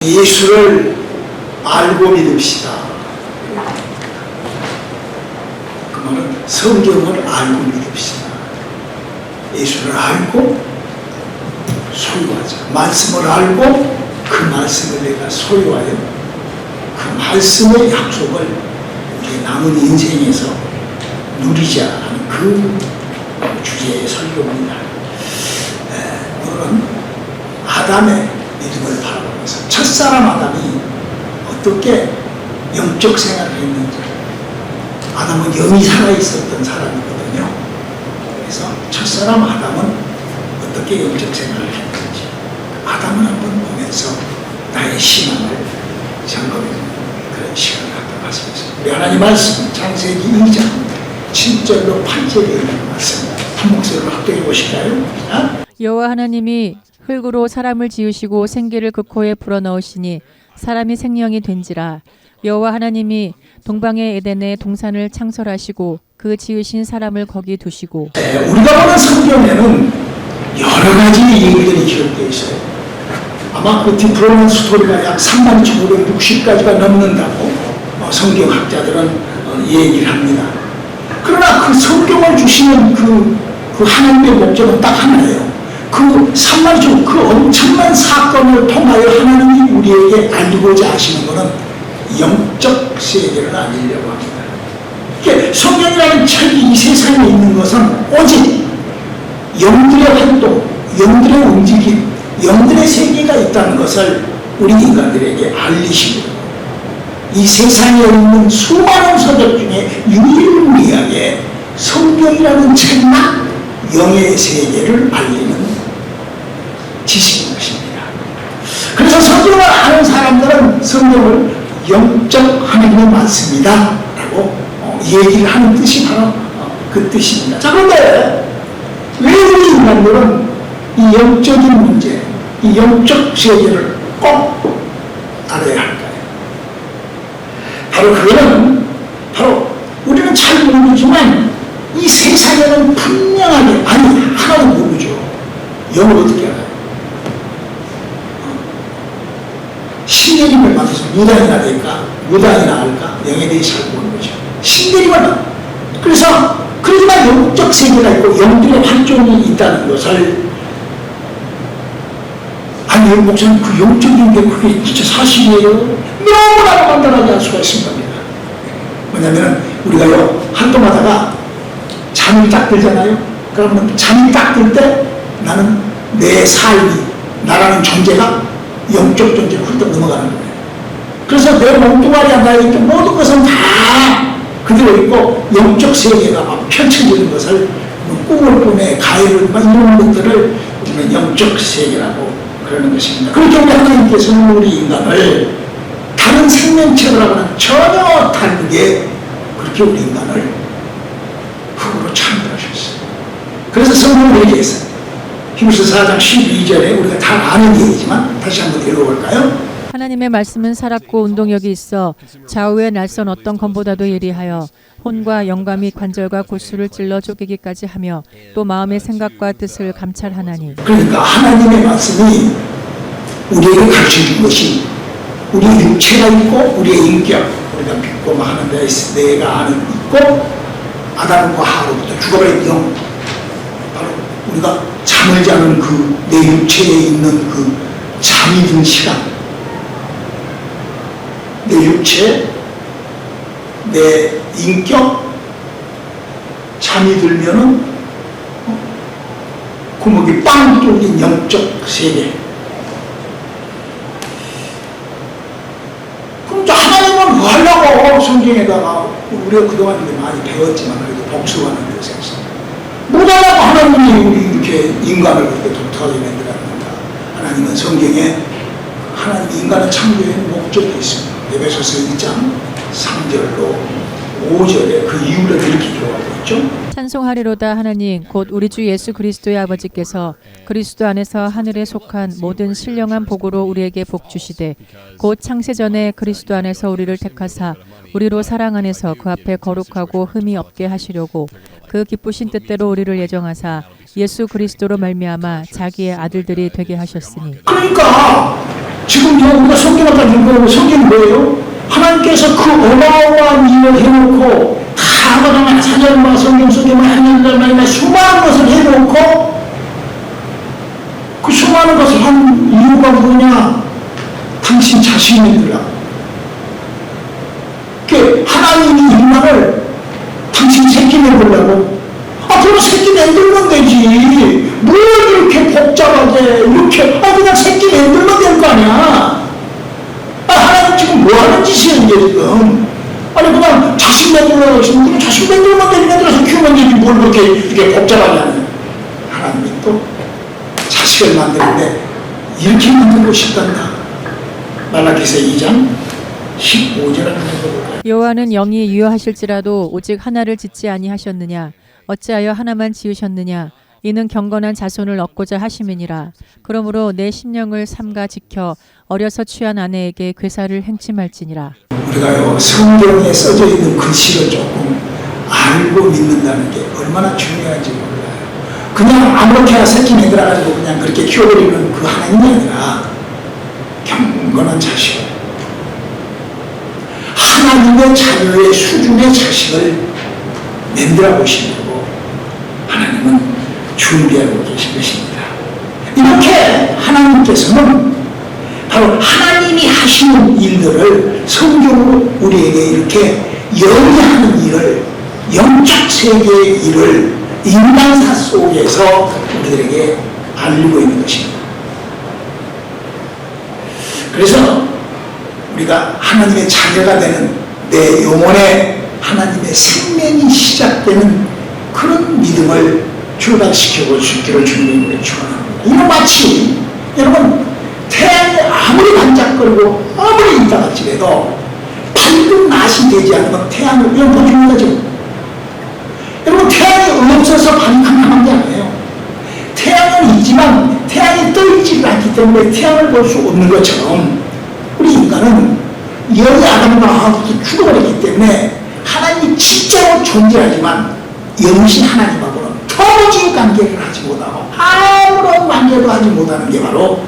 예수를 알고 믿읍시다. 그 말은 성경을 알고 믿읍시다. 예수를 알고 소유하자. 말씀을 알고 그 말씀을 내가 소유하여 그 말씀의 약속을 우리의 남은 인생에서 누리자 하는 그 주제의 설교입니다. 오늘은 아담의 믿음을 바라보면서 첫사람 아담이 어떻게 영적 생활을 했는지, 아담은 영이 살아있었던 사람이거든요. 그래서 첫사람 아담은 어떻게 영적 생활을 했는지 아담을 한번 보면서 나의 신앙을 점검해보는 그런 시간을 갖다 가지겠습니다. 우리 하나님 말씀 창세기 2장 7절로 8절에 있는 말씀 한 목소리로 합독해 보실까요? 여호와 하나님이 흙으로 사람을 지으시고 생기를 그 코에 불어넣으시니 사람이 생명이 된지라. 여호와 하나님이 동방의 에덴에 동산을 창설하시고 그 지으신 사람을 거기 두시고. 우리가 보는 성경에는 여러 가지 얘기들이 기록되어 있어요. 아마 그 디플로만 스토리가 약 31,560가지가 넘는다고 성경학자들은 얘기를 합니다. 그러나 그 성경을 주시는 그 하나님의 목적은 딱 하나예요. 그 3만 그 엄청난 사건을 통하여 하나님이 우리에게 알리고자 하시는 것은 영적 세계를 알리려고 합니다. 그러니까 성경이라는 책이 이 세상에 있는 것은 오직 영들의 활동, 영들의 움직임, 영들의 세계가 있다는 것을 우리 인간들에게 알리시고, 이 세상에 있는 수많은 서적 중에 유일무이하게 성경이라는 책만 영의 세계를 알리는 지식인 것입니다. 그래서 성경을 아는 사람들은 성경을 영적 하나님의 말씀이다 라고 얘기를 하는 뜻이 바로 그 뜻입니다. 자, 그런데 왜 우리 인간들은 이 영적인 문제, 이 영적 세계를 꼭 알아야 할까요? 바로 그거는 우리는 잘 모르지만 이 세상에는 분명하게, 아니 하나도 모르죠. 영을 어떻게 알아요? 신내림을 받아서 무당이나 될까? 무당이나 할까? 영에 대해 잘 모르는 거죠. 신내림을 그래서 그러지만 영적 세계가 있고 영들의 활동이 있다는 것을, 아니 목사님 그 영적인 게 그게 진짜 사실이에요? 너무나 간단하게 할 수가 있습니다. 뭐냐면은 우리가요 활동하다가 잠이 딱 들잖아요. 그러면 잠이 딱 들 때 나는 내 삶이, 나라는 존재가 영적 존재로 훌떡 넘어가는 거예요. 그래서 내 몸뚱아리 안에 있는 모든 것은 다 그대로 있고 영적 세계가 막 펼쳐지는 것을 꿈을 꾸며 가해를 막 이런 것들을 우리는 영적 세계라고 그러는 것입니다. 그렇게 우리 하나님께서는 우리 인간을 다른 생명체들하고는 전혀 다르게 그렇게 우리 인간을 흙으로 창조하셨어요. 그래서 성경을 얘기했어요. 히브리서 4장 12절에 우리가 다 아는 얘기지만 다시 한번 읽어볼까요? 하나님의 말씀은 살았고 운동력이 있어 좌우에 날선 어떤 검보다도 예리하여 혼과 영과 및 관절과 골수를 찔러 쪼개기까지 하며 또 마음의 생각과 뜻을 감찰하나니. 그러니까 하나님의 말씀이 우리에게 가르쳐준 것이 우리의 육체가 있고 우리의 인격, 우리가 믿고 하는 내가 아는 있고 아담과 하와로부터 죽어버린 영, 바로 우리가 잠을 자는 그 내 육체에 있는 그 잠이 든 시간, 내 육체, 내 인격, 잠이 들면은 구멍이 빵 뚫린 영적 세계. 그럼 또 하나님은 뭐 하려고 성경에다가 우리가 그동안 많이 배웠지만 그래도 복수하는 것에서 못하려고 하나님이 우리 이렇게 인간을 그렇게 독특하게 만들었는가. 하나님은 성경에 하나님 인간을 창조의 목적이 있습니다. 에베소서 1장 3절로 5절에 그 이유를 이렇게 기록하고 있죠. 찬송하리로다 하나님 곧 우리 주 예수 그리스도의 아버지께서 그리스도 안에서 하늘에 속한 모든 신령한 복으로 우리에게 복 주시되 곧 창세전에 그리스도 안에서 우리를 택하사 우리로 사랑 안에서 그 앞에 거룩하고 흠이 없게 하시려고 그 기쁘신 뜻대로 우리를 예정하사 예수 그리스도로 말미암아 자기의 아들들이 되게 하셨으니. 그러니까 지금 우리가 성경을 딱 읽어보면 성경이 뭐예요? 하나님께서 그 어마어마한 일을 해놓고 다 그동안 사절과 성경 속에 하나님들만이나 수많은 것을 해놓고 그 수많은 것을 한 이유가 뭐냐? 당신 자신이 믿으라고. 그 하나님이 인간을 당신 새끼 만들라고? 그럼 새끼 만들면 되지. 뭘 이렇게 복잡하게 이렇게 그냥 새끼 만들면 될 거 아니야. 하나님 지금 뭐 하는 짓이에요 이게 지금. 아니 그냥 자식 만들려고 하시면 그냥 자식 만들면 되지. 만들어서 키우면 되지. 뭘 그렇게 이렇게 복잡하게 하냐. 하나님이 또 자식을 만드는데 이렇게 만들고 싶단다. 말라기서 2장 15절을 읽어볼까요? 여호와는 영이 유효하실지라도 오직 하나를 짓지 아니하셨느냐? 어찌하여 하나만 지으셨느냐? 이는 경건한 자손을 얻고자 하심이니라. 그러므로 내 심령을 삼가 지켜 어려서 취한 아내에게 괴사를 행침할지니라. 우리가요 성경에 써져 있는 글씨를 조금 알고 믿는다는 게 얼마나 중요한지 몰라요. 그냥 아무렇게나 새끼 내들어가지고 그냥 그렇게 키워버리는 그 하나님이 아니라 경건한 자식, 하나님의 자녀의 수준의 자식을 만들어 보시려고 하나님은 준비하고 계신 것입니다. 이렇게 하나님께서는 바로 하나님이 하시는 일들을 성경으로 우리에게 이렇게 영위하는 일을, 영적 세계의 일을 인간사 속에서 우리들에게 알리고 있는 것입니다. 그래서 우리가 하나님의 자녀가 되는 내 영혼에 하나님의 생명이 시작되는 그런 믿음을 출발시켜 볼 수 있기를 주님을 축원합니다. 이는 마치 여러분 태양이 아무리 반짝거리고 아무리 있다가 지래도 밝은 낮이 되지 않으면 태양을 왜 못 주는 거죠? 여러분 태양이 없어서 밤이 캄캄한 게 아니에요. 태양은 있지만 태양이 떠있지 않기 때문에 태양을 볼 수 없는 것처럼 우리 인간은 여기 아담과 하와부터 죽어버렸기 때문에 하나님이 진짜로 존재하지만 영신 하나님하고는 도무지 관계를 하지 못하고 아무런 관계도 하지 못하는 게 바로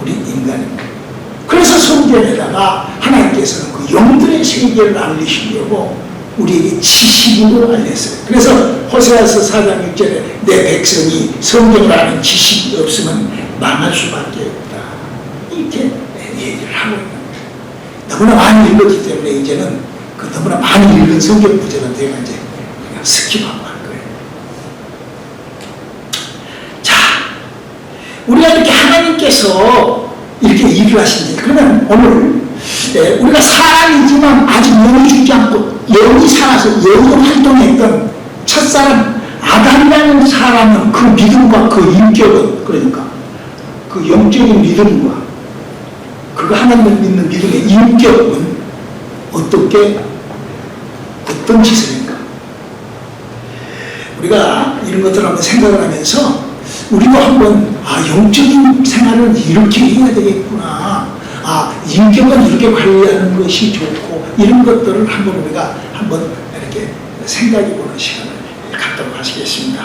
우리 인간입니다. 그래서 성경에다가 하나님께서는 그 영들의 세계를 알리시려고 우리에게 지식으로 알렸어요. 그래서 호세아서 4장 6절에 내 백성이 성경을 아는 지식이 없으면 망할 수밖에 없다. 이렇게 얘기를 하고 있는 거예요. 너무나 많이 읽었기 때문에 이제는 그 너무나 많이 읽은 성경 부제는 내가 이제 그냥 스킵하고 할 거예요. 자, 우리가 이렇게 하나님께서 이렇게 일을 하신지 그러면 오늘 우리가 사람이지만 아직 영이 죽지 않고 영이 살아서 영이 활동했던 첫사람 아담이라는 사람은 그 믿음과 그 인격은 그러니까 그 영적인 믿음과 그가 하나님을 믿는 믿음의 인격은 어떤 짓을 했는가? 우리가 이런 것들을 한번 생각을 하면서 우리도 한번 영적인 생활을 이렇게 해야 되겠구나. 인격은 이렇게 관리하는 것이 좋고 이런 것들을 한번 우리가 한번 이렇게 생각해 보는 시간을 갖도록 하시겠습니다.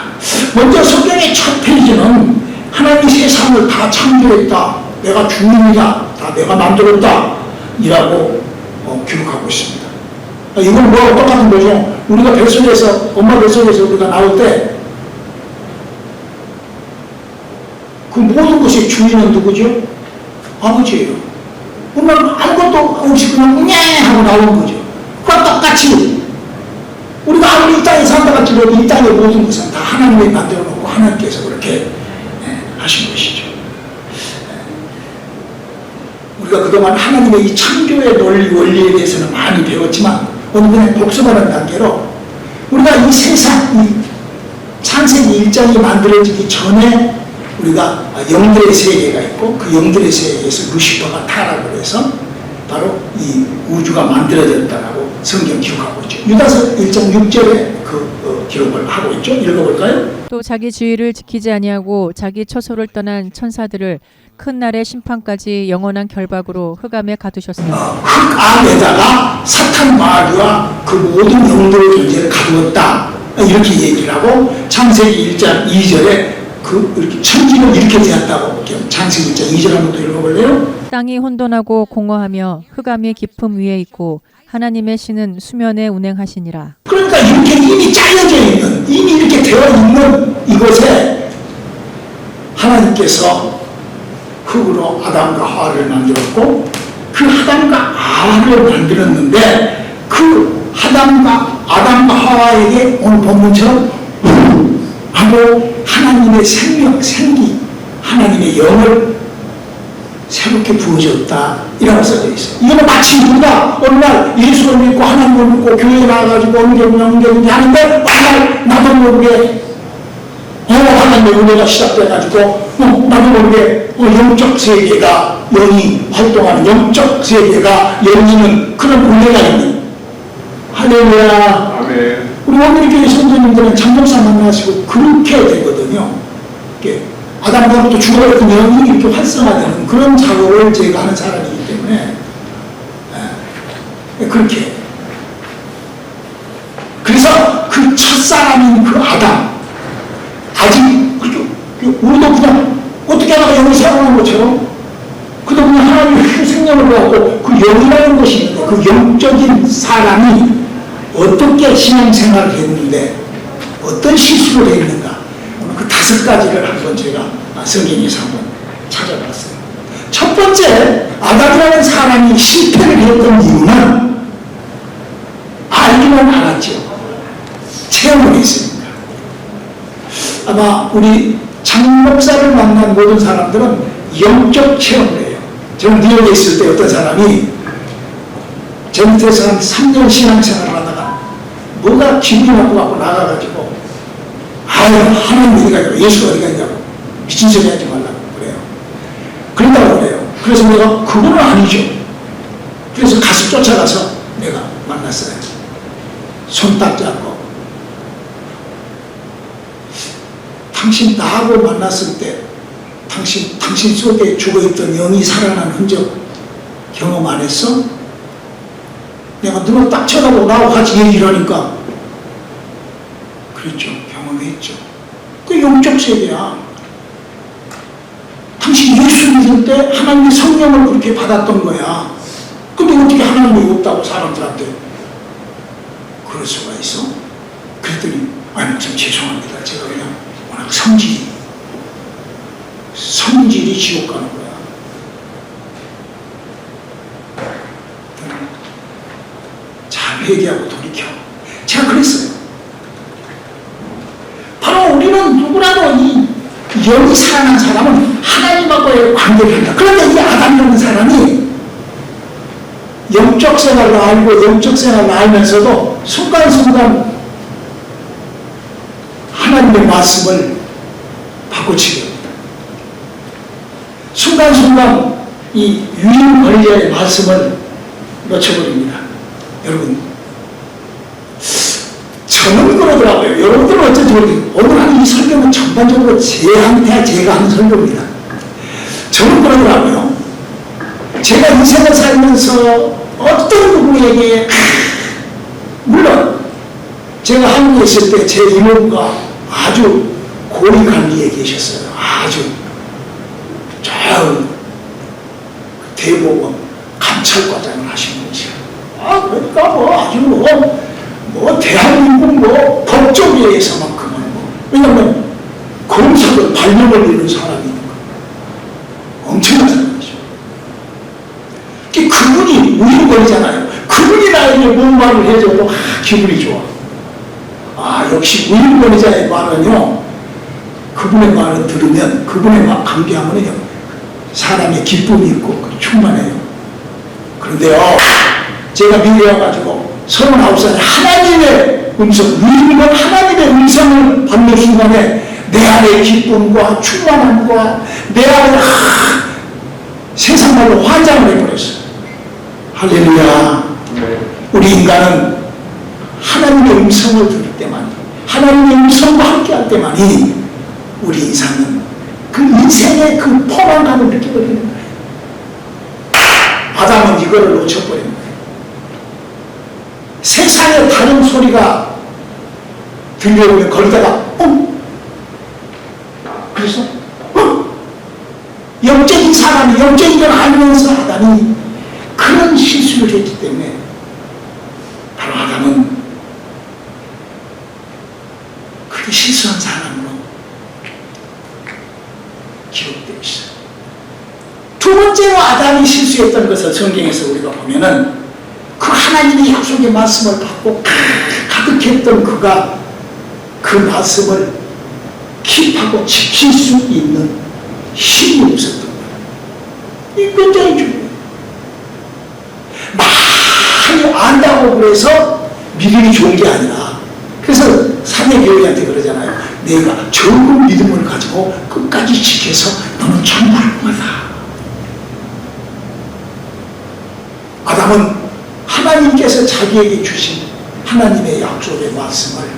먼저 성경의 첫 페이지는 하나님이 세상을 다 창조했다. 내가 주인이다. 다 내가 만들었다. 이라고 기록하고 있습니다. 이건 뭐하고 똑같은 거죠? 우리가 뱃속에서, 엄마 뱃속에서 우리가 나올 때 그 모든 것의 주인은 누구죠? 아버지예요. 엄마는 아무것도 없이 그냥 웅냥 하고 나오는 거죠. 그와 똑같이 우리가 아무리 이 땅에 산다가 지려도 이 땅의 모든 것은 다 하나님이 만들어 놓고 하나님께서 그렇게 하신 것이죠. 우리가 그동안 하나님의 이 창조의 논리, 원리에 대해서는 많이 배웠지만 오늘 그냥 복습하는 단계로 우리가 이 세상, 이 창세기 1장이 만들어지기 전에 우리가 영들의 세계가 있고 그 영들의 세계에서 루시퍼가 타락을 해서 바로 이 우주가 만들어졌다라고 성경 기록하고 있죠. 유다서 1장 6절에 그 기록을 하고 있죠. 읽어볼까요? 또 자기 주의를 지키지 아니하고 자기 처소를 떠난 천사들을 큰 날의 심판까지 영원한 결박으로 흑암에 가두셨으나 흑암에다가 사탄 마귀와 그 모든 영들의 존재를 가두었다. 이렇게 얘기를 하고 창세기 1장 2절에 이렇게 천지는 이렇게 되었다고 창세기 1장 2절 한번 더 읽어볼래요? 땅이 혼돈하고 공허하며 흑암이 깊음 위에 있고 하나님의 신은 수면에 운행하시니라. 그러니까 이렇게 이미 짜여져 있는, 이미 이렇게 되어 있는 이곳에 하나님께서 흙으로 아담과 하와를 만들었고 그 아담과 하와를 만들었는데 그 아담과 하와에게 오늘 본문처럼 하고 하나님의 생명, 생기, 하나님의 영을 새롭게 부어줬다 이라고 써져 있어요. 이거는 마치 우리가 어느 날 예수를 믿고 하나님을 믿고 교회에 나와가지고 엉경이 하는데 어느 날 나도 모르게 하나님의 은혜가 시작돼가지고 나도 모르게 영적 세계가 영이 활동하는 영적 세계가 열리는 그런 은혜가 있는 할렐루야. 아멘. 우리 오늘교회 선생님들은 참동사 만나시고 그렇게 되거든요. 아담과부터 죽어버렸던 영이 이렇게 활성화되는 그런 작업을 제가 하는 사람이기 때문에 그렇게. 그래서 그 첫사람인 그 아담 아직 우리도 그냥 어떻게 하다가 영이 살아난 것처럼 그도 그냥 하나님의 생명을 갖고 그 영이라는 것이 있는데 그 영적인 사람이 어떻게 신앙생활을 했는데 어떤 실수를 했는가 그 5가지를 한번 제가 성경에서 한번 찾아봤어요. 첫 번째 아담이라는 사람이 실패를 했던 이유는 알기만 알았죠. 체험을 했습니다. 아마 우리 장 목사를 만난 모든 사람들은 영적 체험을 해요. 저는 뉴욕에 있을 때 어떤 사람이 제 밑에서 한 3년 신앙생활을 하다가 뭐가 기분이 나쁘고 나가가지고 하나님 어디가 있냐고 예수가 어디가 있냐고 미친 소리 하지 말라고 그래요. 그런다고 그래요. 그래서 내가 그거는 아니죠. 그래서 가서 쫓아가서 내가 만났어요. 손 딱 잡고 당신 나하고 만났을 때 당신 속에 죽어있던 영이 살아난 흔적 경험 안 했어? 내가 눈을 딱 쳐다보고 나하고 같이 얘기를 하니까 그랬죠. 경험했죠. 그 영적 세계야. 당신 예수 믿을 때 하나님의 성령을 그렇게 받았던 거야. 근데 어떻게 하나님이 없다고 사람들한테 그럴 수가 있어? 그랬더니 아니 좀 죄송합니다. 제가 그냥 워낙 성질이 지옥 가는 거야. 잘 회개하고 돌이켜. 제가 그랬어요. 바로 우리는 누구라도 이 영이 살아난 사람은 하나님하고의 관계를 한다. 그런데 이 아담이라는 사람이 영적 생활을 알고 영적 생활을 알면서도 순간순간 하나님의 말씀을 바꿔치기 합니다. 순간순간 이 유인 권리의 말씀을 놓쳐버립니다. 여러분, 저는 그러더라고요. 여러분들은 어쩐지 모르겠어요. 오늘 하는 이 설교는 전반적으로 제가 하는 설교입니다. 저는 그러더라고요. 제가 인생을 살면서 어떤 누구에게 물론 제가 한국에 있을 때 제 이모가 아주 고위 관리에 계셨어요. 아주 저 대법원 감찰과장을 하시는 분이세요. 그러니까 아주 대한민국 법조계에서만큼은 왜냐면 검사를 발령을 내는 사람이 있는 거예요. 엄청난 사람이죠. 그분이 우인권이잖아요. 그분이 나에게 뭔 말을 해줘도 기분이 좋아. 역시 우인권자의 말은요, 그분의 말을 들으면 그분의 말 감기하면요 사람의 기쁨이 있고 충만해요. 그런데요, 제가 미국에 와가지고 39살에 하나님의 음성, 우인권 하나님의 음성을 받는 순간에 내 안에 기쁨과 충만함과 내 안에 세상말로 환장을 해버렸어요. 할렐루야. 우리 인간은 하나님의 음성을 들을 때만, 하나님의 음성과 함께할 때만이 우리 인생은 그 인생의 그 포만감을 느껴버리는 거예요. 아담은 이거를 놓쳐버린 거예요. 세상에 다른 소리가 들려오면 거기다가 그래서 영적인 사람 아담이 영적인 걸 알면서 아담이 그런 실수를 했기 때문에 바로 아담은 그렇게 실수한 사람으로 기록되어 있어요. 두 번째로 아담이 실수했던 것을 성경에서 우리가 보면은 그 하나님의 약속의 말씀을 받고 가득했던 그가 그 말씀을 킵하고 지킬 수 있는 힘이 없었던 거예요. 이 굉장히 중요해요. 많이 안다고 그래서 믿음이 좋은 게 아니라, 그래서 사내교회한테 그러잖아요. 내가 적은 믿음을 가지고 끝까지 지켜서 너는 정말 거다. 아담은 하나님께서 자기에게 주신 하나님의 약속의 말씀을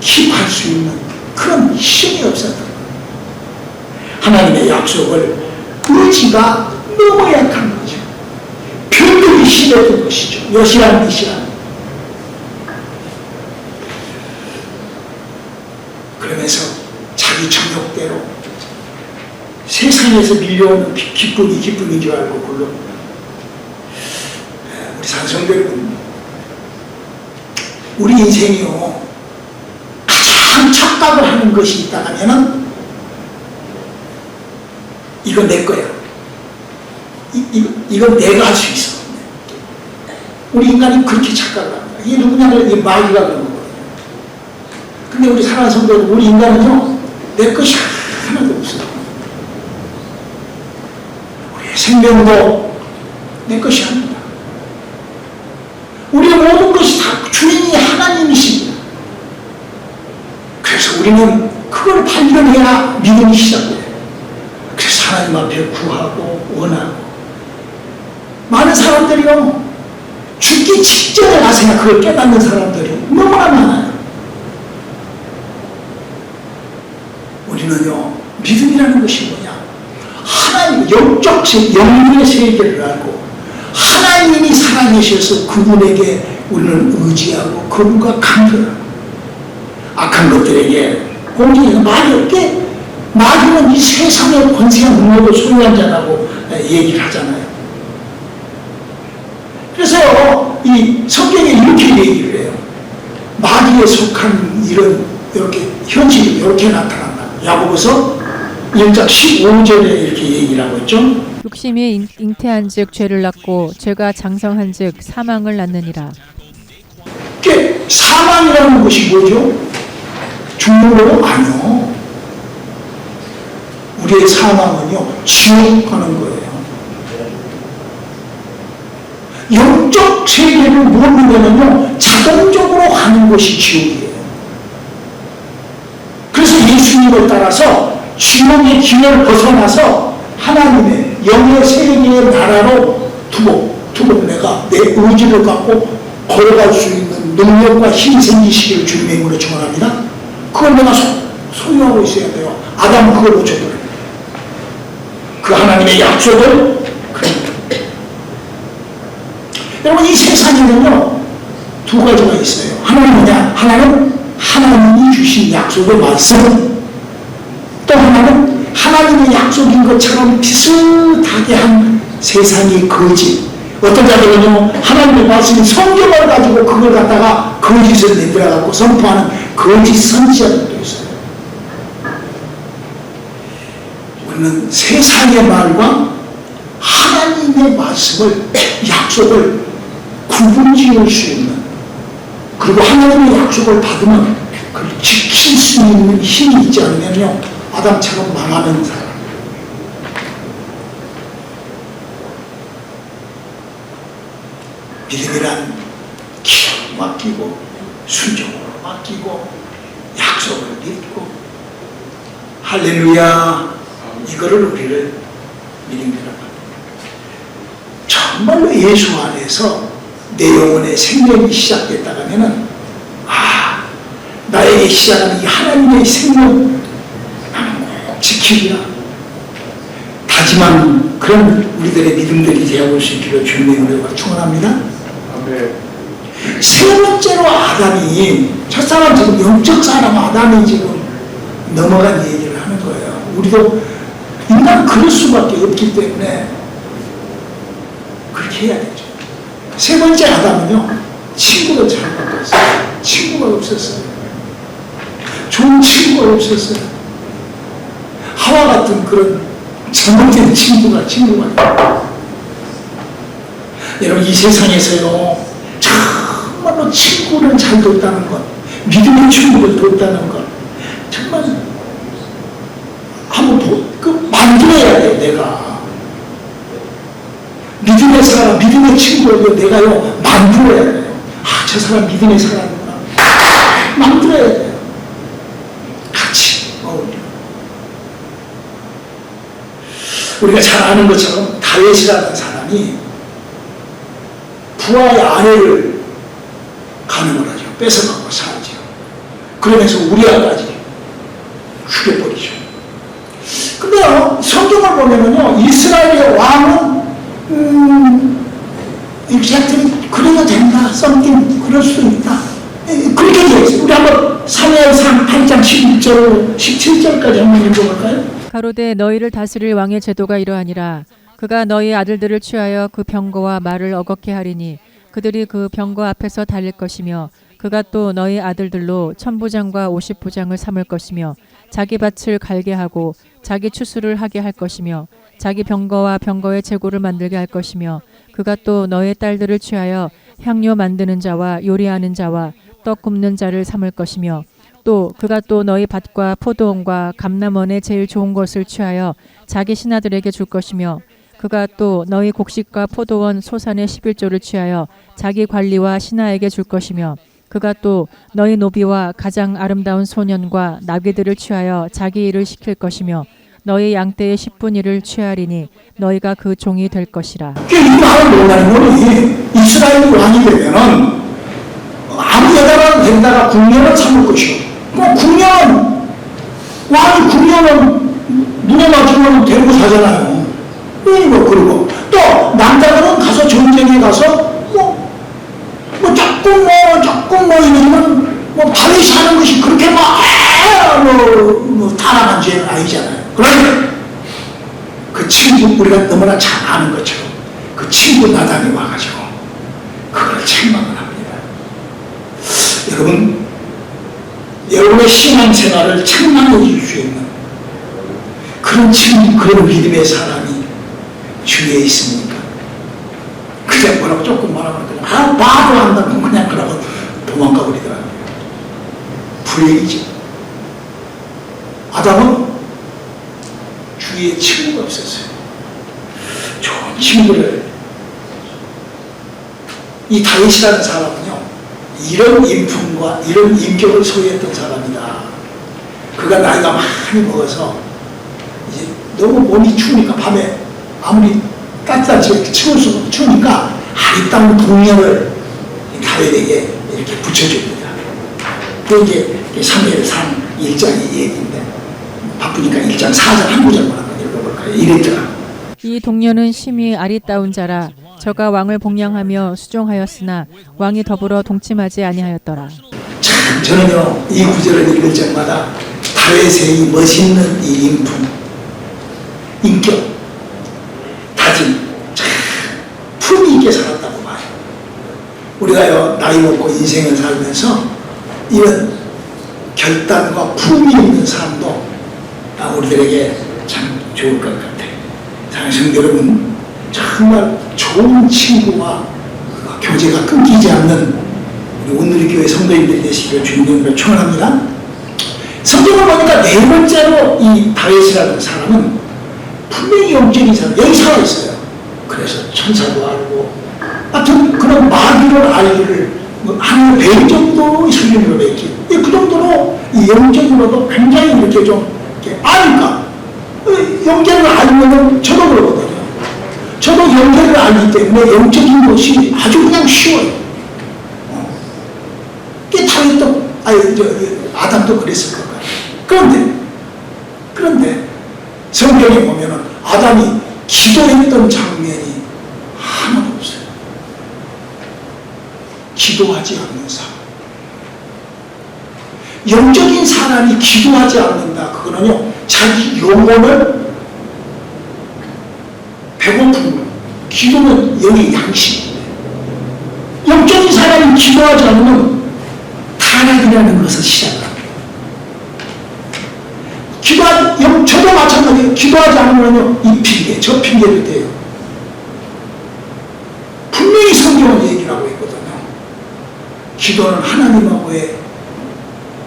킵할 수 있는 그런 힘이 없었던 거예요. 하나님의 약속을 의지가 너무 약한 거죠. 별들이 심했던 것이죠. 여시란 미시란. 그러면서 자기 정욕대로 세상에서 밀려오는 기쁨인 줄 알고 굴러. 우리 산성도 여러분, 우리 인생이요 가장 착각을 하는 것이 있다면은 이건 내 거야. 이건 내가 할 수 있어. 우리 인간이 그렇게 착각을 합니다. 이게 누구냐면 이게 마귀가 그런 거거든요. 근데 우리 사랑하는 성도들, 우리 인간은요 내 것이 하나도 없어요. 우리의 생명도 내 것이 아닙니다. 우리의 모든 것이 다 주인이 하나님이십니다. 그래서 우리는 그걸 발견해야 믿음이 시작돼요. 그래서 하나님 앞에 구하고 원하고. 많은 사람들이요 죽기 직전에 가서야 그걸 깨닫는 사람들이 너무나 많아요. 우리는요 믿음이라는 것이 뭐냐, 하나님 영적 영혼의 세계를 알고 하나님이 살아계셔서 그분에게 우리는 의지하고 그분과 간절하고, 악한 것들에게 공중에서 말이 없게, 마귀는 이 세상의 권세와 능력을 소유한 자라고 얘기를 하잖아요. 그래서 이 성경에 이렇게 얘기를 해요. 마귀에 속한 이렇게 현실이 이렇게 나타난다. 야고보서 1장 15절에 이렇게 얘기를 하고 있죠. 욕심이 잉태한 즉 죄를 낳고 죄가 장성한 즉 사망을 낳느니라. 사망이라는 것이 뭐죠? 죽는 거 아니요. 우리의 사망은요 지옥 가는 거예요. 영적 세계를 모르면요 자동적으로 가는 것이 지옥이에요. 그래서 예수님을 따라서 지옥의 길을 벗어나서 하나님의 영의 세계의 나라로 두고 내가 내 의지를 갖고 걸어갈 수 있는 능력과 힘이 생기시기를 주님의 이름으로 축원합니다. 그걸 내가 소유하고 있어야 돼요. 아담은 그걸 놓쳐버려요. 그 하나님의 약속을. 여러분 이 세상에는요 두 가지가 있어요. 하나는 뭐냐? 하나는 하나님이 주신 약속의 말씀, 또 하나는 하나님의 약속인 것처럼 비슷하게 한 세상의 거짓. 어떤 자들은요 하나님의 말씀인 성경을 가지고 그걸 갖다가 거짓을 내들어 갖고 선포하는 거짓 선지자들도 있어요. 우리는 세상의 말과 하나님의 말씀을, 약속을 구분지을 수 있는, 그리고 하나님의 약속을 받으면 그걸 지킬 수 있는 힘이 있지 않으면요 아담처럼 망하는 사람. 믿음이란 기도 맡기고 순종으로 맡기고 약속을 믿고, 할렐루야, 이거를 우리를 믿음이라고 합니다. 정말로 예수 안에서 내 영혼의 생명이 시작됐다면은 나에게 시작하는 이 하나님의 생명 나는 꼭 지키리라 다짐한 그런 우리들의 믿음들이 되어볼 수 있기를 주님의 은혜로 축원합니다. 세 번째로 아담이, 첫 사람 지금 영적 사람 아담이 지금 넘어간 얘기를 하는 거예요. 우리도 인간 인간 그럴 수밖에 없기 때문에 그렇게 해야 되죠. 세 번째 아담은요, 친구를 잘못 봤어요. 친구가 없었어요. 좋은 친구가 없었어요. 하와 같은 그런 잘못된 친구가 여러분, 이 세상에서요, 정말로 친구를 잘 뒀다는 것, 믿음의 친구를 뒀다는 것, 정말 한번 만들어야 돼요. 내가 믿음의 사람, 믿음의 친구를 내가요 만들어야 돼요. 저 사람 믿음의 사람이구나, 만들어야 돼요. 같이 어울려. 우리가 잘 아는 것처럼 다윗이라는 사람이 부하의 아내를 간음을 하죠. 뺏어가고 살죠. 그러면서 우리아까지 죽여버리죠. 근데요, 성경을 보면은요, 이스라엘의 왕은 이렇게 그래도 된다, 썸띵 그럴 수 있다, 그렇게 되어 있어요. 우리 한번 사무엘상 8장 11절 17절까지 한번 읽어볼까요? 가로되 너희를 다스릴 왕의 제도가 이러하니라. 그가 너희 아들들을 취하여 그 병거와 말을 어겁게 하리니 그들이 그 병거 앞에서 달릴 것이며 그가 또 너희 아들들로 천부장과 50부장을 삼을 것이며 자기 밭을 갈게 하고 자기 추수를 하게 할 것이며 자기 병거와 병거의 재고를 만들게 할 것이며 그가 또 너희 딸들을 취하여 향료 만드는 자와 요리하는 자와 떡 굽는 자를 삼을 것이며 또 그가 또 너희 밭과 포도원과 감람원의 제일 좋은 것을 취하여 자기 신하들에게 줄 것이며 그가 또 너희 곡식과 포도원 소산의 11조를 취하여 자기 관리와 신하에게 줄 것이며 그가 또 너희 노비와 가장 아름다운 소년과 나귀들을 취하여 자기 일을 시킬 것이며 너희 양떼의 10분 1을 취하리니 너희가 그 종이 될 것이라. 이 말을 논하는 거는 이스라엘이 왕이 되면은 아무 여자라도 된다가 궁녀를 삼을 것이고, 궁녀는 왕이 궁녀는 눈에 맞추면 데리고 사잖아요. 그리고 또 남자들은 가서 전쟁에 가서 조금 이러면 다윗이 하는 것이 그렇게 타락한 죄는 아니잖아요. 그런데 그 친구, 우리가 너무나 잘 아는 것처럼 그 친구 나단이 와가지고 그걸 책망을 합니다. 여러분, 여러분의 신앙생활을 책망해 줄 수 있는 그런 친구, 그런 믿음의 사람이 주위에 있습니까? 그냥 뭐라고 조금 말하면 그냥 말도 한다고 그냥 그러고 도망가 버리더라고요. 불행이죠. 아담은 주위에 친구가 없었어요. 좋은 친구를. 이 다윗이라는 사람은요, 이런 인품과 이런 인격을 소유했던 사람이다. 그가 나이가 많이 먹어서 이제 너무 몸이 추우니까 밤에 아무리 따뜻하지 추우니까 이 땅 동력을 다윗에게 이렇게 붙여줍니다. 그게 사무엘상 1장의 얘기인데 바쁘니까 1장 4장 한 구절만 한번 읽어볼까요? 이랬더라. 이 동료는 심히 아리따운 자라. 저가 왕을 복량하며 수종하였으나 왕이 더불어 동침하지 아니하였더라. 참, 저는요, 이 구절을 읽을 적마다 다윗의 이 멋있는 이 인품, 인격, 다짐, 참 품위 있게 살았다고 봐요. 우리가요, 나이 먹고 인생을 살면서 이런 결단과 품위 있는 삶도 우리들에게 참 좋을 것 같아요. 사랑하는 성도 여러분, 정말 좋은 친구와 교제가 끊기지 않는 우리 온누리교회 성도님들이 되시기를 주님으로 축원합니다. 성경을 보니까 네 번째로 이 다윗이라는 사람은 분명히 영적인 사람, 여기 살아있어요. 그래서 천사도 알고, 하여튼 그런 마귀를 알기를 하는 배 정도의 수준으로 맺기. 그 정도로 이 영적으로도 굉장히 이렇게 좀 아니까 영적을 알면 저도 그러거든요. 저도 영적을 알기 때문에 영적인 것이 아주 그냥 쉬워요. 다윗도 아담도 그랬을 것 같아요. 그런데 성경에 보면은 아담이 기도했던 장면이 하나도 없어요. 기도하지 않는 사람. 영적인 사람이 기도하지 않는다. 그거는요, 자기 영혼을 기도는 영의 양식입니다. 영적인 사람이 기도하지 않으면 타락이라는 것을 시작합니다. 저도 마찬가지예요. 기도하지 않으면요, 이 핑계, 저 핑계를 대요. 분명히 성경은 얘기를 하고 있거든요. 기도는 하나님하고의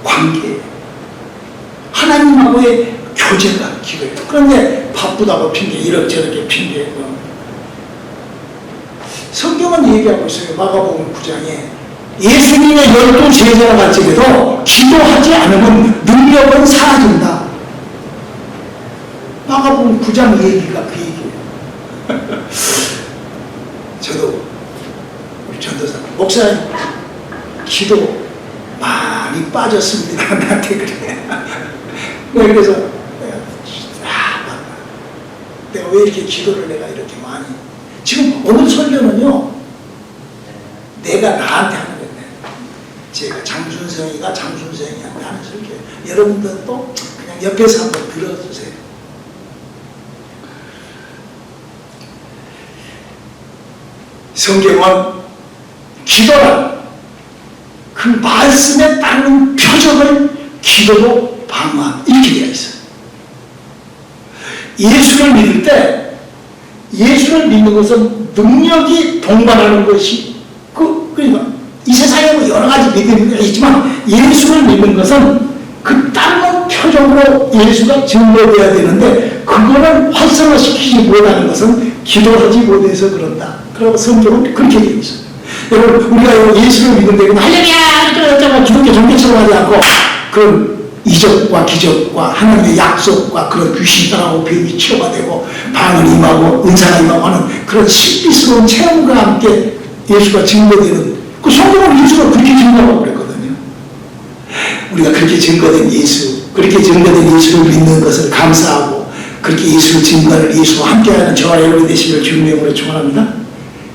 관계, 하나님하고의 교제가 기도예요. 그런데 바쁘다고 핑계, 이렇게 핑계. 성경은 얘기하고 있어요. 마가복음 9장에 예수님의 12 제자가 갈 적에도 기도하지 않으면 능력은 사라진다. 마가복음 9장 얘기가 그 얘기예요. 저도 우리 전도사 목사님 기도 많이 빠졌습니다. 나한테 그래. 그래서 내가 왜 이렇게 기도를 내가 이렇게 많이, 지금 오늘 설교는요 내가 나한테 하는 건데, 제가 장순성이가 장순성이한테 하는 설교예요. 여러분들도 그냥 옆에서 한번 들어주세요. 성경은 기도란 그 말씀에 따른 표적을 기도로 방어한, 이렇게 되어 있어요. 예수를 믿을 때, 예수를 믿는 것은 능력이 동반하는 것이, 그러니까 이 세상에 뭐 여러 가지 믿음이 있지만 예수를 믿는 것은 그 다른 표적으로 예수가 증거되어야 되는데, 그거를 활성화시키지 못하는 것은 기도하지 못해서 그런다. 그리고 성경은 그렇게 되어 있어요. 여러분, 우리가 예수를 믿는데 그냥 할렐루야 어쩌고 기독교 종교처럼 하지 않고 그런 이적과 기적과 하나님의 약속과 그런 귀신 따라오고 병이 치료가 되고 방언이 임하고 은사가 임하고 하는 그런 신비스러운 체험과 함께 예수가 증거되는, 그 성경은 예수가 그렇게 증거하고 그랬거든요. 우리가 그렇게 증거된 예수, 그렇게 증거된 예수를 믿는 것을 감사하고 그렇게 예수를 증거를 예수와 함께하는 저와 여러분이 되시기를 주님의 이름으로 축원합니다.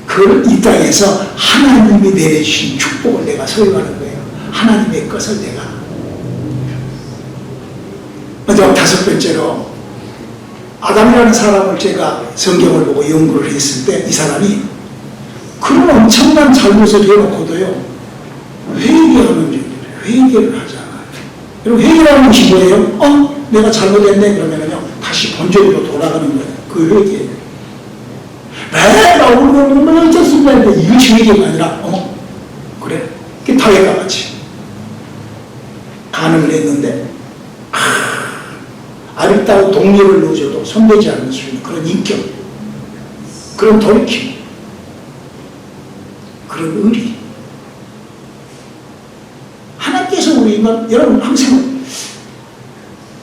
그걸 이 땅에서 하나님이 내려주신 축복을 내가 소유하는 거예요. 하나님의 것을 내가. 마지막 5번째로, 아담이라는 사람을 제가 성경을 보고 연구를 했을 때 이 사람이 그런 엄청난 잘못을 해놓고도요 회개하는 일이에요. 회개를 하지 않아요. 여러분, 회개라는 것이 뭐예요? 내가 잘못했네 그러면요 다시 본전으로 돌아가는 거예요. 그 회개예요. 나 오늘 어쩌습니까? 이것이 회개가 아니라 그래? 그게 다윗과 같이 간음을 했는데 아름다운 동료를 넣어줘도 손대지 않을 수 있는 그런 인격, 그런 돌이킴, 그런 의리. 하나님께서 우리가, 여러분 항상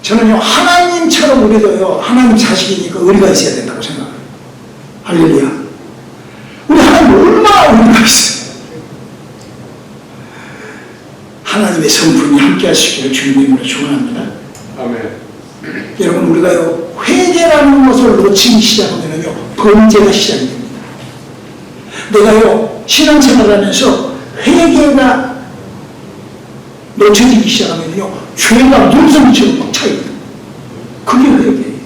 저는요 하나님처럼 우리도요 하나님 자식이니까 의리가 있어야 된다고 생각해요. 할렐루야. 우리 하나님 얼마나 의리가 있어요. 하나님의 성품이 함께 하시기를 주님의 이름으로 축원합니다. 아멘. 여러분, 우리가요 회개라는 것을 놓치기 시작하면요 범죄가 시작이 됩니다. 내가요 신앙생활을 하면서 회개가 놓쳐지기 시작하면요 죄가 눈썹처럼 막 차입니다. 그게 회개예요.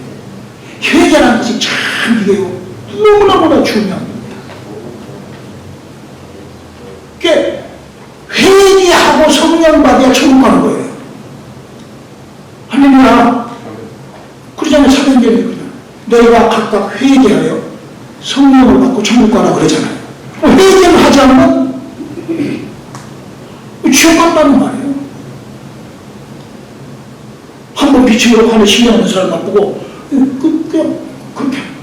회개라는 것이 참 이게요 너무나보다 중요합니다. 그게 회개하고 성령 받아야 천국 가는 거예요. 할렐루야. 그러잖아요. 사도행전에 그러잖아요. 너희가 각각 회개하여 성령을 받고 천국 가라 그러잖아요. 회개를 하지 않으면 지옥 간다는 말이에요. 한번 비추기로 하는 신뢰하는 사람 나쁘고 그냥 그렇게 하는 거예요.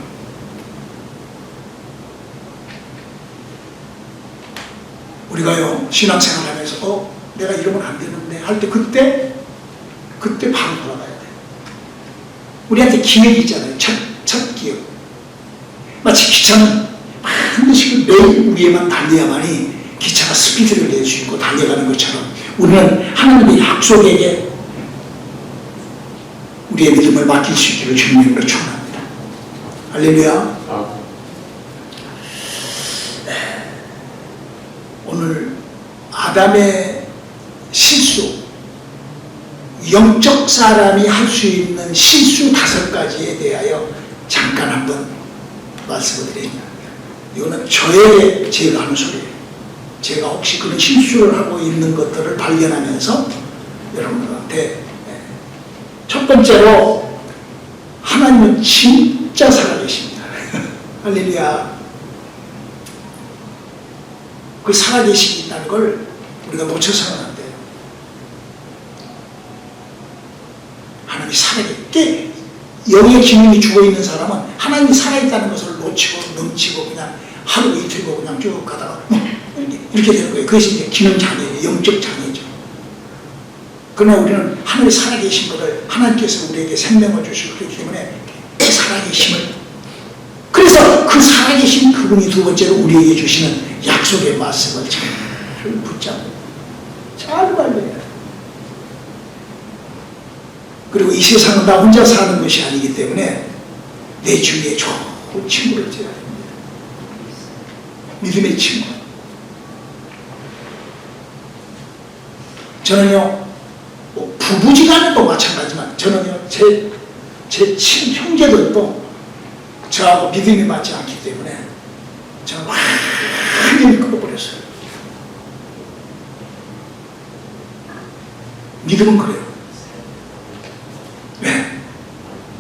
우리가요 신앙생활 하면서 내가 이러면 안 되는데 할 때 그때 바로 돌아가야 돼. 우리한테 기억이 있잖아요. 첫 기억. 마치 기차는 반드시 그 메인 위에만 달려야만이 기차가 스피드를 낼 수 있고 달려가는 것처럼 우리는 하나님의 약속에게 우리의 믿음을 맡길 수 있기를 주님의 이름으로 축원합니다. 할렐루야. 오늘 아담의 실수, 영적 사람이 할 수 있는 실수 5가지에 대하여 잠깐 한번 말씀을 드립니다. 이거는 저에게 제가 하는 소리예요. 제가 혹시 그런 실수를 하고 있는 것들을 발견하면서 여러분들한테 첫 번째로 하나님은 진짜 살아계십니다. 할렐루야. 그 살아계시기 있다는 걸 우리가 놓쳐서는 안 돼요. 하나님이 살아계시게 영의 기능이 죽어있는 사람은 하나님이 살아있다는 것을 놓치고 넘치고 그냥 하루 이틀고 그냥 쭉 가다가 이렇게 되는 거예요. 그것이 이제 기능 장애예요. 영적 장애죠. 그러나 우리는 하나님이 살아계신 것을 하나님께서 우리에게 생명을 주시고 그렇기 때문에 그 살아계심을, 그래서 그 살아계신 그분이 두 번째로 우리에게 주시는 약속의 말씀을 잘 붙잡고 잘 발견해야 돼요. 그리고 이 세상은 나 혼자 사는 것이 아니기 때문에 내 주위에 좋은 친구를 지어야 됩니다. 믿음의 친구. 저는요, 뭐 부부지간에도 마찬가지지만 저는요, 제 친형제들도 저하고 믿음이 맞지 않기 때문에 저는 완전히 끊어버렸어요. 믿음은 그래요. 왜?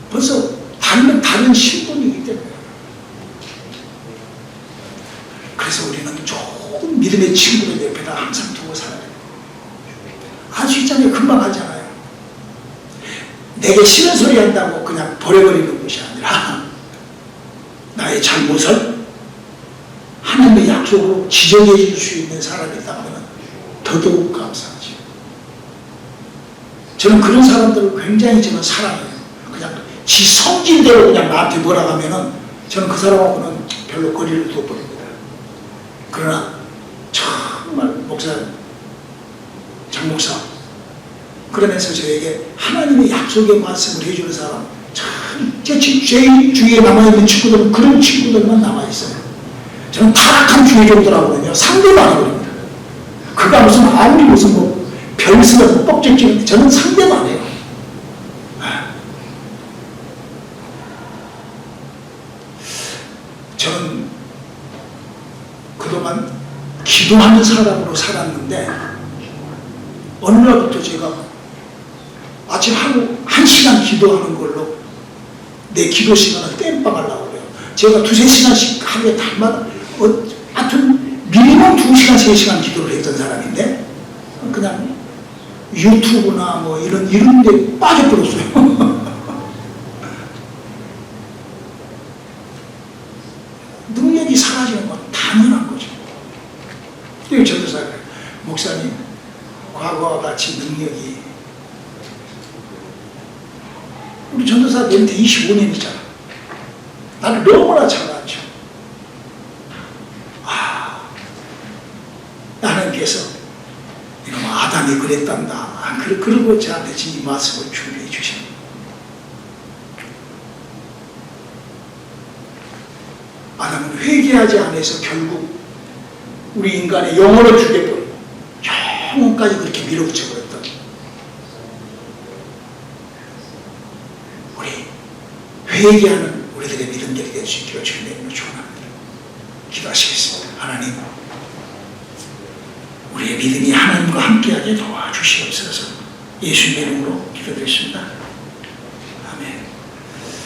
벌써 다른 신분이기 때문에. 그래서 우리는 좋은 믿음의 친구를 옆에다 항상 두고 살아야 돼요. 할 수 있잖아요. 금방 하잖아요. 내게 싫은 소리 한다고 그냥 버려버리는 것이 아니라 나의 잘못을 하나님의 약속으로 지정해 줄 수 있는 사람이 있다면 더더욱 감사하죠. 저는 그런 사람들을 굉장히 저는 사랑해요. 그냥 지 성질대로 그냥 나한테 뭐라 하면은 저는 그 사람하고는 별로 거리를 둬버립니다. 그러나 정말 목사, 장목사, 그러면서 저에게 하나님의 약속의 말씀을 해주는 사람, 참, 제 주위에 남아있는 친구들은 그런 친구들만 남아있어요. 저는 타락한 주의종들하고는요, 상대가 아니거든요. 그가 무슨 뭐, 별스가 뻑적지는데 저는 상대가 아니에요. 저는 그동안 기도하는 사람으로 살았는데, 어느 날부터 제가 아침 한 시간 기도하는 걸로 내 기도 시간을 땜빵하려고 그래요. 제가 2-3시간씩 하루에 달마다, 하여튼, 미니멈 2시간, 3시간 기도를 했던 사람인데, 그냥 유튜브나 뭐 이런 데 빠져버렸어요. 능력이 사라지는 건 당연한 거죠. 그리고 전도사가 목사님, 과거와 같이 능력이, 우리 전도사 멘트 25년이잖아. 나는 너무나 잘 알죠. 하나님께서 이놈 아담이 그랬단다. 그러고 저한테 이 말씀을 준비해 주십니다. 아담은 회개하지 않아서 결국 우리 인간의 영혼을 죽여버리고 영혼까지 그렇게 밀어붙여버렸던 우리 회개하는 우리들의 믿음들이 될 수 있기를 주님의 이름으로 축원합니다. 기도하시겠습니다. 하나님, 우리의 믿음이 하나님과 함께하게 도와주시옵소서. 예수님의 이름으로 기도드렸습니다.